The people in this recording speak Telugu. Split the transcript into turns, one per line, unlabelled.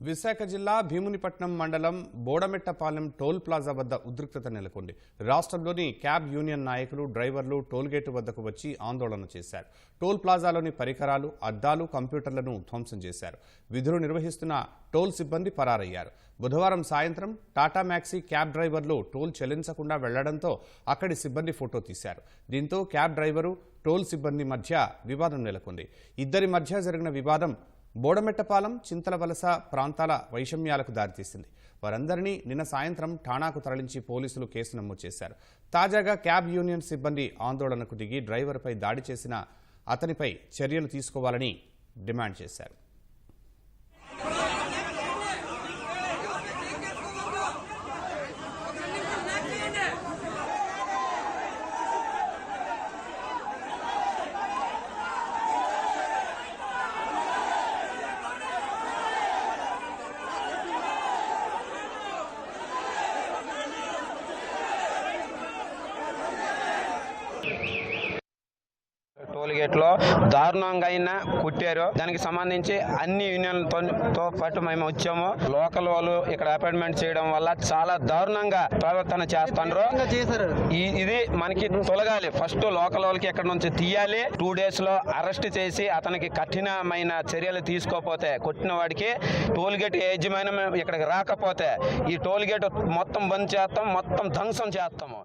విశాఖ జిల్లా భీమునిపట్నం మండలం బోడమెట్టపాలెం టోల్ ప్లాజా వద్ద ఉద్రిక్తత నెలకొంది. రాష్ట్రంలోని క్యాబ్ యూనియన్ నాయకులు, డ్రైవర్లు టోల్గేటు వద్దకు వచ్చి ఆందోళన చేశారు. టోల్ ప్లాజాలోని పరికరాలు, అద్దాలు, కంప్యూటర్లను ధ్వంసం చేశారు. విధులు నిర్వహిస్తున్న టోల్ సిబ్బంది పరారయ్యారు. బుధవారం సాయంత్రం టాటా మ్యాక్సీ క్యాబ్ డ్రైవర్లు టోల్ చెల్లించకుండా వెళ్లడంతో అక్కడి సిబ్బంది ఫోటో తీశారు. దీంతో క్యాబ్ డ్రైవరు, టోల్ సిబ్బంది మధ్య వివాదం నెలకొంది. ఇద్దరి మధ్య జరిగిన వివాదం బోడమెట్టపాలెం, చింతలవలస ప్రాంతాల వైషమ్యాలకు దారితీసింది. వారందరినీ నిన్న సాయంత్రం ఠాణాకు తరలించి పోలీసులు కేసు నమోదు చేశారు. తాజాగా క్యాబ్ యూనియన్ సిబ్బంది ఆందోళనకు దిగి డ్రైవర్పై దాడి చేసిన అతనిపై చర్యలు తీసుకోవాలని డిమాండ్ చేశారు.
టోల్ గేట్ లో దారుణంగా అయినా కుట్టారు. దానికి సంబంధించి అన్ని యూనియన్లతో పాటు మేము వచ్చాము. లోకల్ వాళ్ళు ఇక్కడ అపాయింట్మెంట్ చేయడం వల్ల చాలా దారుణంగా ప్రవర్తన చేస్తున్నారు. ఇది మనకి తొలగాలి. ఫస్ట్ లోకల్ వాళ్ళకి ఇక్కడ నుంచి తీయాలి. 2 days లో అరెస్ట్ చేసి అతనికి కఠినమైన చర్యలు తీసుకోకపోతే, కొట్టిన వాడికి టోల్ గేట్ యజమాని ఇక్కడికి రాకపోతే ఈ టోల్ గేట్ మొత్తం బంద్ చేస్తాం, మొత్తం ధ్వంసం చేస్తాము.